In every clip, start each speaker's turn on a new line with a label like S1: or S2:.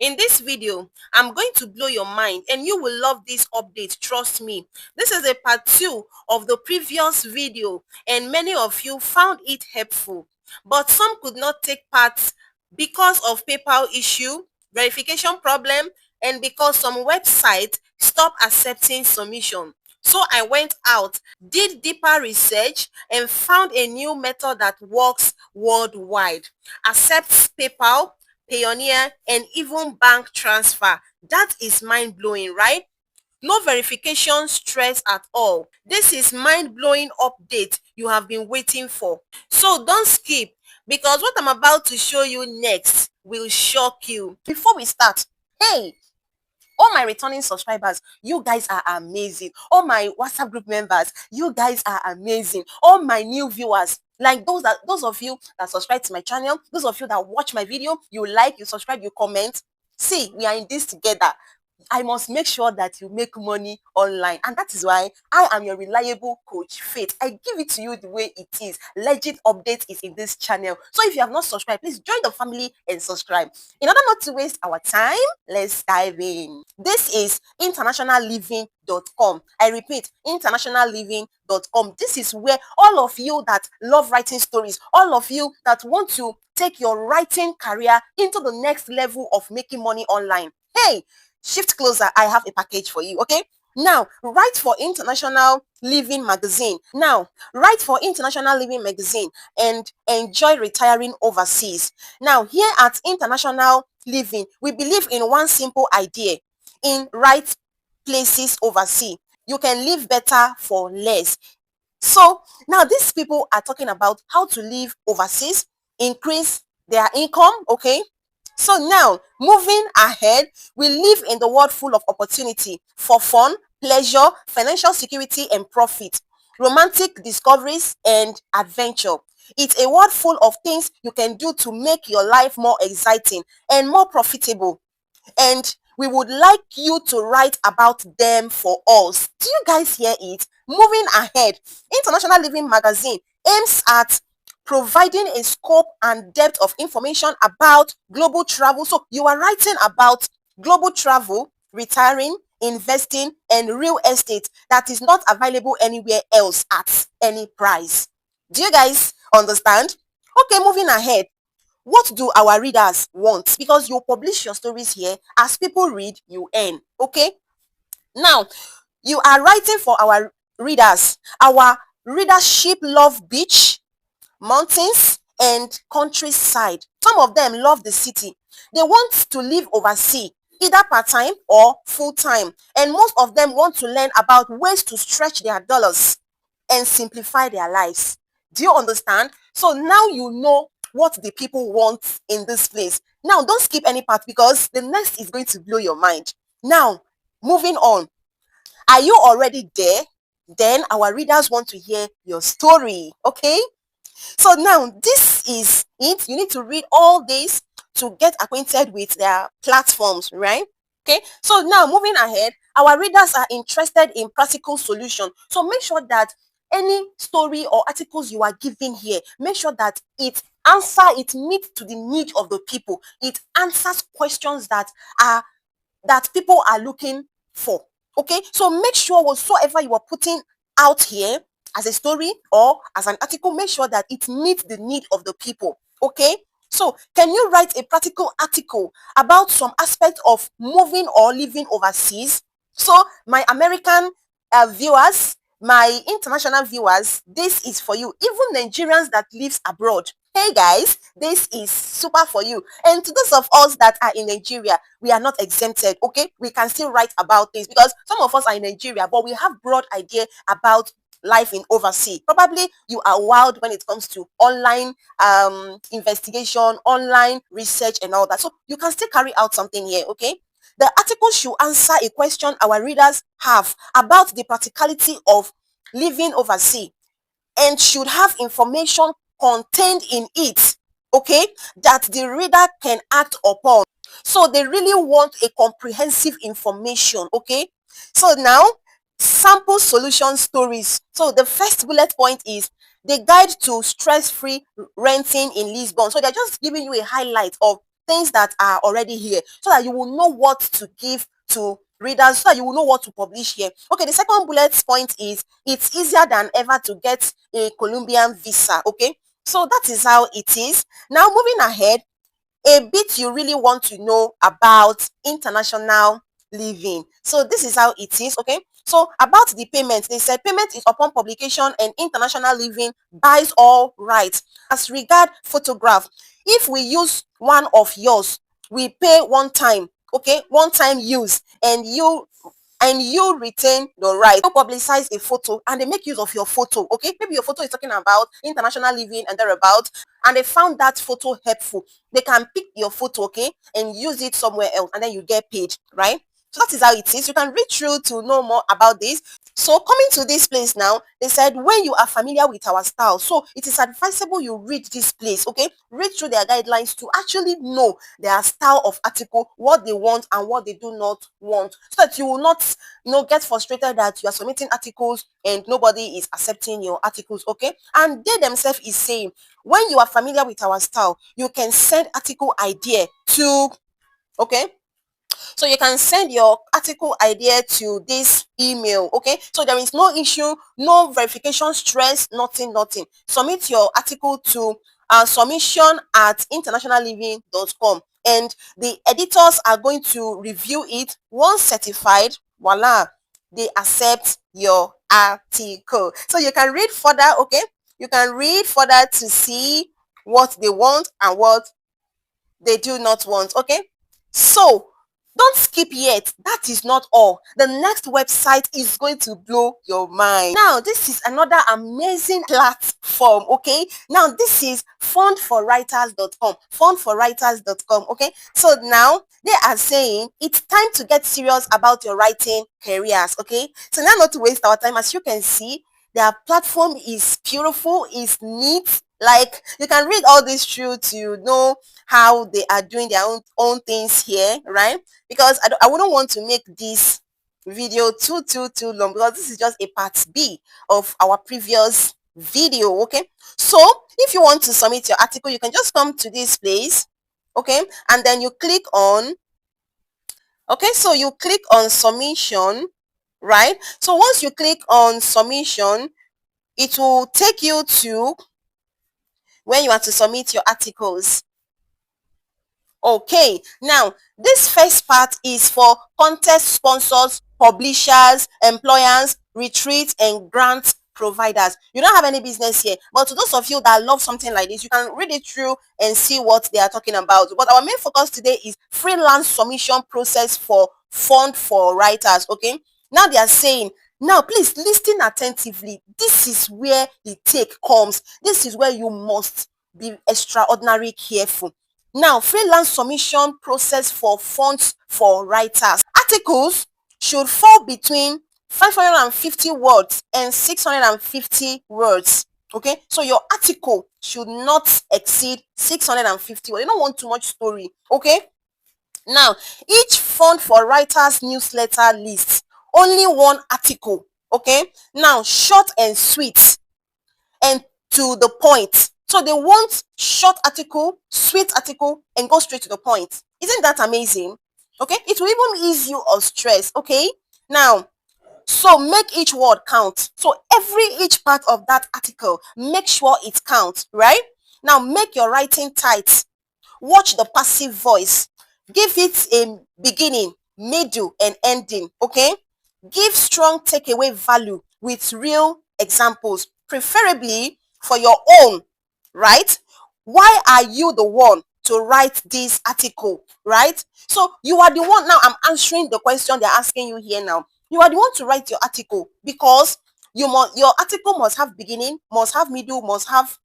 S1: In this video, I'm going to blow your mind and you will love this update, trust me. This is a part 2 of the previous video and many of you found it helpful. But some could not take part because of PayPal issue, verification problem, and because some websites stop accepting submission. So I went out, did deeper research, and found a new method that works worldwide. Accepts PayPal, Payoneer, and even bank transfer. That is mind-blowing, right? No verification stress at all. This is mind-blowing update you have been waiting for. So don't skip because what I'm about to show you next will shock you. Before we start, hey, all my returning subscribers, you guys are amazing. All my WhatsApp group members, you guys are amazing. All my new viewers, like those of you that subscribe to my channel, those of you that watch my video, you like, you subscribe, you comment. See, we are in this together. I must make sure that you make money online, and that is why I am your reliable coach, Faith. I give it to you the way it is. Legit update is in this channel. So if you have not subscribed, please join the family and subscribe. In order not to waste our time, let's dive in. This is internationalliving.com. I repeat, internationalliving.com. This is where all of you that love writing stories, all of you that want to take your writing career into the next level of making money online. Hey, shift closer, I have a package for you, okay? Now, write for International Living Magazine. Now, write for International Living Magazine and enjoy retiring overseas. Now, here at International Living, we believe in one simple idea: in right places overseas. You can live better for less. So, now these people are talking about how to live overseas, increase their income, okay? So now, moving ahead, we live in the world full of opportunity for fun, pleasure, financial security, and profit, romantic discoveries, and adventure. It's a world full of things you can do to make your life more exciting and more profitable. And we would like you to write about them for us. Do you guys hear it? Moving ahead, International Living Magazine aims at providing a scope and depth of information about global travel. So you are writing about global travel, retiring, investing, and real estate that is not available anywhere else at any price. Do you guys understand? Okay, moving ahead. What do our readers want? Because you publish your stories here. As people read, you earn. Okay? Now, you are writing for our readers. Our readership love beach, mountains, and countryside. Some of them love the city. They want to live overseas, either part-time or full-time. And most of them want to learn about ways to stretch their dollars and simplify their lives. Do you understand? So now you know what the people want in this place. Now, don't skip any part because the next is going to blow your mind. Now, moving on. Are you already there? Then our readers want to hear your story, okay? So now this is it. You need to read all this to get acquainted with their platforms, right? Okay, so now moving ahead, our readers are interested in practical solution. So make sure that any story or articles you are giving here, make sure that it meets to the need of the people. It answers questions that people are looking for. Okay, so make sure whatsoever you are putting out here as a story or as an article, make sure that it meets the need of the people. Okay, so can you write a practical article about some aspect of moving or living overseas? So my American viewers, my international viewers, this is for you. Even Nigerians that lives abroad, hey guys, this is super for you. And to those of us that are in Nigeria, we are not exempted. Okay, we can still write about this because some of us are in Nigeria, but we have broad idea about life in overseas. Probably you are wild when it comes to online investigation, online research, and all that. So you can still carry out something here. Okay, the article should answer a question our readers have about the practicality of living overseas and should have information contained in it, okay, that the reader can act upon. So they really want a comprehensive information, okay? So now, sample solution stories. So the first bullet point is the guide to stress-free renting in Lisbon. So they're just giving you a highlight of things that are already here so that you will know what to give to readers, so that you will know what to publish here. Okay, the second bullet point is it's easier than ever to get a Colombian visa. Okay, so that is how it is. Now moving ahead, a bit you really want to know about international living. So this is how it is. Okay, so about the payment, they said payment is upon publication and international living buys all rights. As regard photograph, if we use one of yours, we pay one time. Okay, one time use, and you retain the right to publicize a photo, and they make use of your photo. Okay, maybe your photo is talking about international living and thereabout, and they found that photo helpful. They can pick your photo, okay, and use it somewhere else, and then you get paid, right? So that is how it is. You can read through to know more about this. So coming to this place now, they said when you are familiar with our style, so it is advisable you read this place, okay? Read through their guidelines to actually know their style of article, what they want and what they do not want, so that you will not, get frustrated that you are submitting articles and nobody is accepting your articles, okay? And they themselves is saying when you are familiar with our style, you can send article idea to, okay, so you can send your article idea to this email, okay? So there is no issue, no verification stress, nothing. Submit your article to submission at internationalliving.com, and the editors are going to review it. Once certified, voila, they accept your article. So you can read further, okay? You can read further to see what they want and what they do not want, okay? So don't skip yet. That is not all. The next website is going to blow your mind. Now, this is another amazing platform, okay? Now, this is FundsforWriters.com. FundsforWriters.com, okay? So now, they are saying it's time to get serious about your writing careers, okay? So now, not to waste our time, as you can see, their platform is beautiful, is neat. Like, you can read all this through to know how they are doing their own things here, right? Because I wouldn't want to make this video too long, because this is just a part B of our previous video, okay? So if you want to submit your article, you can just come to this place, okay, and then you click on, okay, so you click on submission, right? So once you click on submission, it will take you to when you want to submit your articles. Okay, now this first part is for contest sponsors, publishers, employers, retreat and grant providers. You don't have any business here, but to those of you that love something like this, you can read it through and see what they are talking about. But our main focus today is freelance submission process for fund for writers. Okay, now they are saying, now please listen attentively. This is where the take comes. This is where you must be extraordinarily careful. Now, freelance submission process for funds for writers. Articles should fall between 550 words and 650 words. Okay, so your article should not exceed 650 words. You don't want too much story. Okay, now each fund for writers newsletter lists only one article. Okay, now short and sweet and to the point. So they want short article, sweet article, and go straight to the point. Isn't that amazing? Okay, it will even ease you of stress. Okay, now, so make each word count. So each part of that article, make sure it counts, right? Now make your writing tight. Watch the passive voice. Give it a beginning, middle, and ending. Okay, give strong takeaway value with real examples, preferably for your own, right? Why are you the one to write this article, right? So you are the one. Now I'm answering the question they're asking you here now. You are the one to write your article, because your article must have beginning, must have middle, must have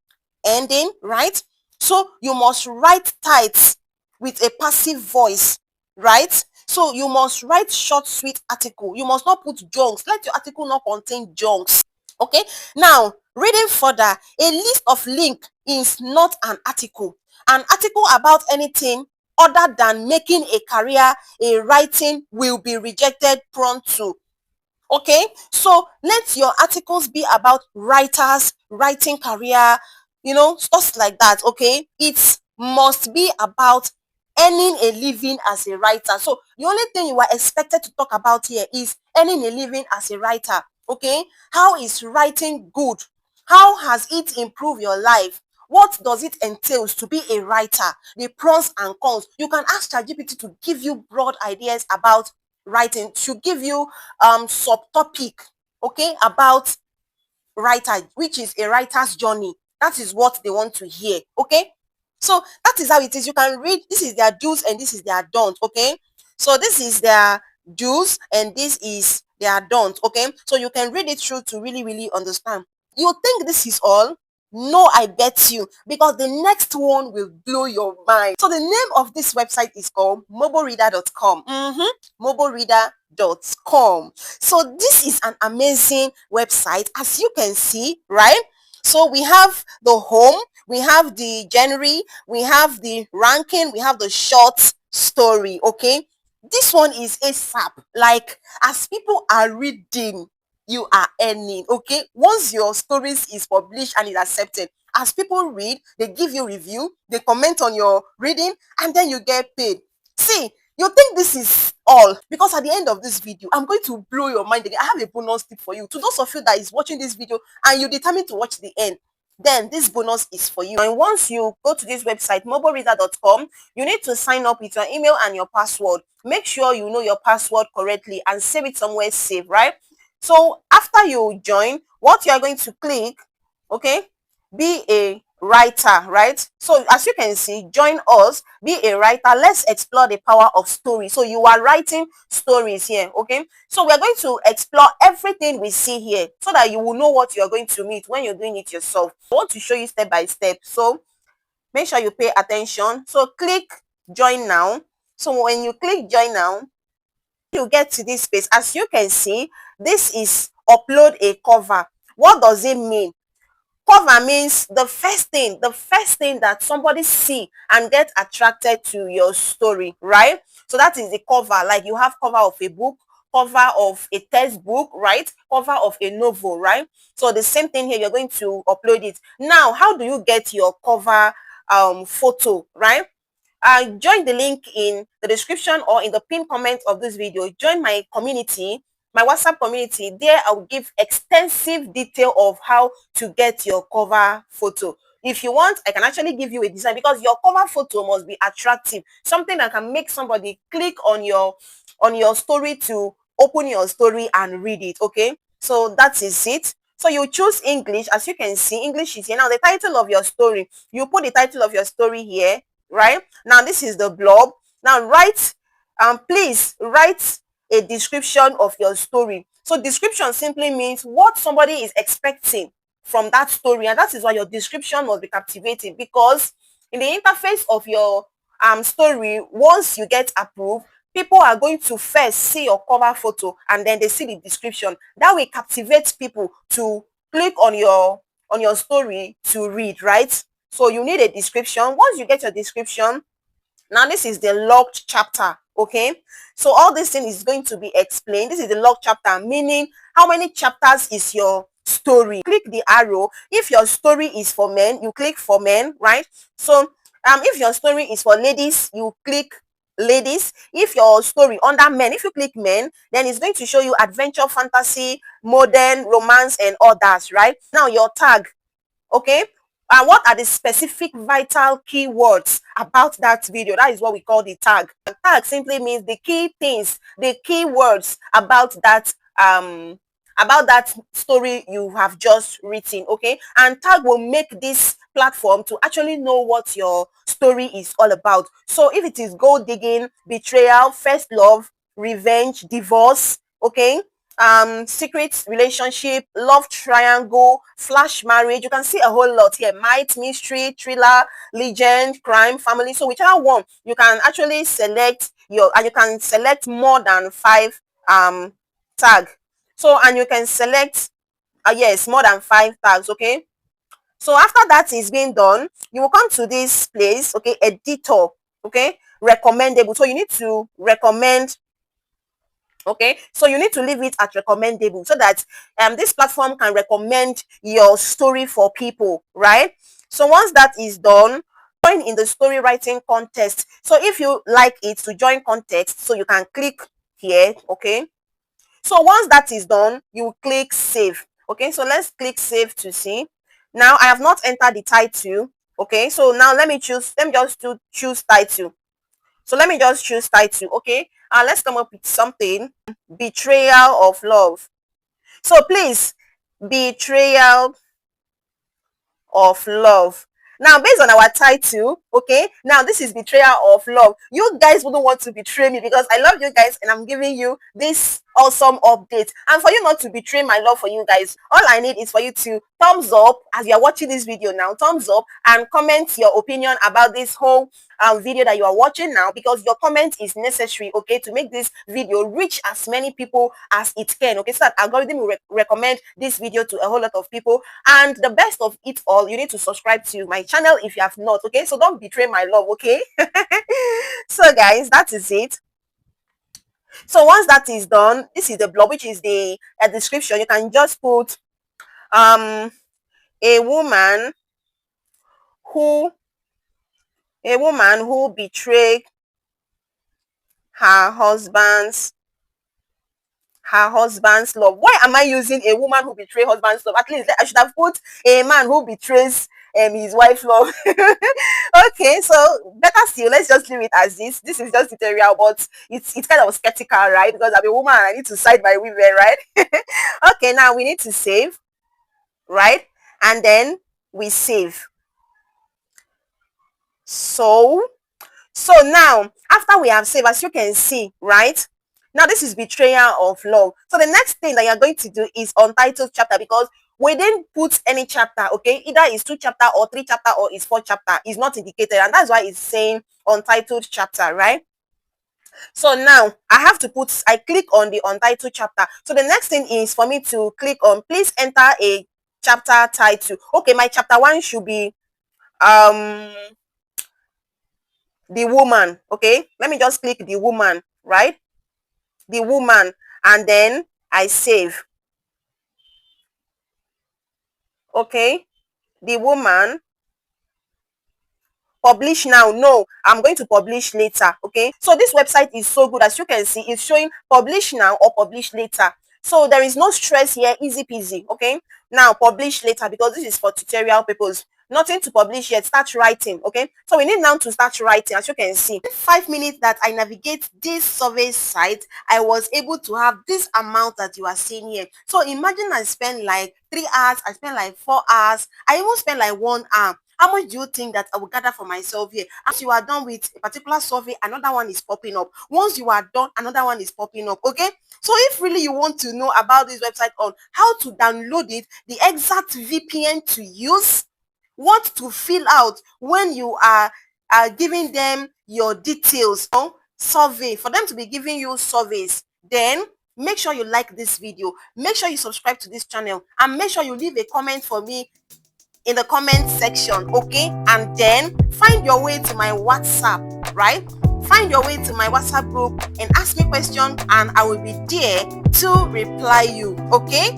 S1: ending, right? So you must write tight with a passive voice, right? So you must write short, sweet article. You must not put junks. Let your article not contain junks. Okay, now reading further, a list of link is not an article. An article about anything other than making a career in writing will be rejected pronto. Okay, so let your articles be about writers, writing career, stuff like that. Okay, it must be about earning a living as a writer. So the only thing you are expected to talk about here is earning a living as a writer. Okay, how is writing good? How has it improved your life? What does it entail to be a writer? The pros and cons. You can ask ChatGPT to give you broad ideas about writing, to give you subtopic, okay, about writer, which is a writer's journey. That is what they want to hear. Okay, so that is how it is. You can read, this is their do's and this is their don't. Okay, so this is their do's and this is their don't. Okay, so you can read it through to really understand. You think this is all? No, I bet you, because the next one will blow your mind. So the name of this website is called MoboReader.com. MoboReader.com. So this is an amazing website, as you can see, right? So we have the home, we have the January, we have the ranking, we have the short story. Okay, this one is ASAP. Like, as people are reading, you are earning. Okay, once your stories is published and is accepted, as people read, they give you review, they comment on your reading, and then you get paid. See, you think this is all, because at the end of this video, I'm going to blow your mind again. I have a bonus tip for you. To those of you that is watching this video and you determined to watch the end, then this bonus is for you. And once you go to this website, MoboReader.com, you need to sign up with your email and your password. Make sure you know your password correctly and save it somewhere safe, right? So after you join, what you are going to click, okay, be a writer, right? So as you can see, join us, be a writer. Let's explore the power of story. So you are writing stories here. Okay, so we are going to explore everything we see here so that you will know what you are going to meet when you're doing it yourself. I want to show you step by step, so make sure you pay attention. So click join now. So when you click join now, you get to this space. As you can see, this is upload a cover. What does it mean? Cover means the first thing that somebody see and get attracted to your story, right? So that is the cover. Like you have cover of a book, cover of a textbook, right? Cover of a novel, right? So the same thing here, you're going to upload it. Now, how do you get your cover photo, right? Join the link in the description or in the pinned comment of this video. Join my community, my WhatsApp community. There I will give extensive detail of how to get your cover photo. If you want, I can actually give you a design, because your cover photo must be attractive, something that can make somebody click on your story to open your story and read it. Okay, so that is it. So you choose English. As you can see, English is here. Now the title of your story, you put the title of your story here, right? Now this is the blog. Now write, please write a description of your story. So description simply means what somebody is expecting from that story, and that is why your description must be captivating, because in the interface of your story, once you get approved, people are going to first see your cover photo and then they see the description. That will captivate people to click on your story to read, right? So you need a description. Once you get your description, now this is the logged chapter. Okay, so all this thing is going to be explained. This is the log chapter, meaning how many chapters is your story. Click the arrow. If your story is for men, you click for men, right? So if your story is for ladies, you click ladies. If your story under men, if you click men, then it's going to show you adventure, fantasy, modern, romance, and others, right? Now your tag. Okay, and what are the specific vital keywords about that video? That is what we call the tag. And tag simply means the key things, the keywords about that story you have just written. Okay, and tag will make this platform to actually know what your story is all about. So if it is gold digging, betrayal, first love, revenge, divorce, okay, secret relationship, love triangle, flash marriage, you can see a whole lot here. Might, mystery, thriller, legend, crime, family. So whichever one, you can actually select and you can select more than 5 tag. So, and you can select yes, more than 5 tags. Okay, so after that is being done, you will come to this place. Okay, editor. Okay, recommendable. So you need to recommend. Okay, so you need to leave it at recommendable so that this platform can recommend your story for people, right? So once that is done, join in the story writing contest. So if you like it to join contest, so you can click here. Okay, so once that is done, you click save. Okay, so let's click save to see. Now I have not entered the title. Okay, so now let me just choose title. So let me just choose title. Okay, let's come up with something. Betrayal of love. So please, betrayal of love. Now, based on our title, okay, now this is betrayal of love. You guys wouldn't want to betray me because I love you guys and I'm giving you this awesome update. And for you not to betray my love for you guys, all I need is for you to thumbs up as you are watching this video now, thumbs up, and comment your opinion about this whole video that you are watching now, because your comment is necessary, okay, to make this video reach as many people as it can, okay, so that algorithm will recommend this video to a whole lot of people. And the best of it all, you need to subscribe to my channel if you have not, okay, so don't betray my love, okay. So guys, that is it. So once that is done, this is the blog, which is the description. You can just put a woman who betrayed her husband's love. Why am I using a woman who betrays husband's love? At least I should have put a man who betrays his wife's love. Okay, so better still, let's just leave it as this. This is just tutorial, but it's kind of skeptical, right? Because I'm a woman and I need to side by women, right? Okay, now we need to save, right? And then we save. So now, after we have saved, as you can see, right? Now this is betrayal of love. So the next thing that you're going to do is untitled chapter, because we didn't put any chapter, okay? Either it's 2 chapter or 3 chapter or it's 4 chapter. It's not indicated, and that's why it's saying untitled chapter, right? So now I click on the untitled chapter. So the next thing is for me to click on, please enter a chapter title. Okay, my chapter 1 should be the woman. Okay, let me just click the woman, right? The woman, and then I save. Okay, the woman. Publish now? No, I'm going to publish later. Okay, so this website is so good. As you can see, it's showing publish now or publish later. So there is no stress here, easy peasy. Okay, now publish later, because this is for tutorial purpose. Nothing to publish yet, start writing. Okay, so we need now to start writing. As you can see, in 5 minutes that I navigate this survey site, I was able to have this amount that you are seeing here. So imagine I spend like 3 hours, I spend like 4 hours, I even spend like 1 hour. How much do you think that I will gather for myself here? As you are done with a particular survey, another one is popping up. Once you are done, another one is popping up. Okay, so if really you want to know about this website, on how to download it, the exact VPN to use, what to fill out when you are giving them your details on survey, for them to be giving you surveys, then make sure you like this video, make sure you subscribe to this channel, and make sure you leave a comment for me in the comment section, okay? And then find your way to my WhatsApp, right? Find your way to my WhatsApp group and ask me questions, and I will be there to reply you, okay?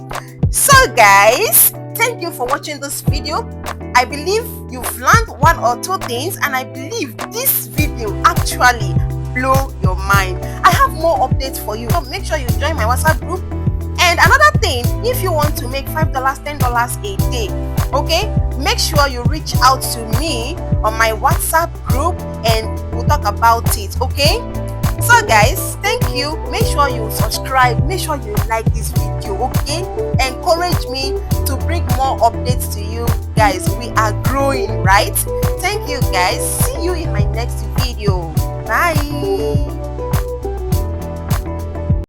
S1: So guys, thank you for watching this video. I believe you've learned 1 or 2 things, and I believe this video actually blow your mind. I have more updates for you, so make sure you join my WhatsApp group. And another thing, if you want to make $5, $10 a day, okay, make sure you reach out to me on my WhatsApp group and we'll talk about it, okay? So guys, thank you. Make sure you subscribe, make sure you like this video, okay? Encourage me to bring more updates to you guys. We are growing, right? Thank you guys. See you in my next video. Bye.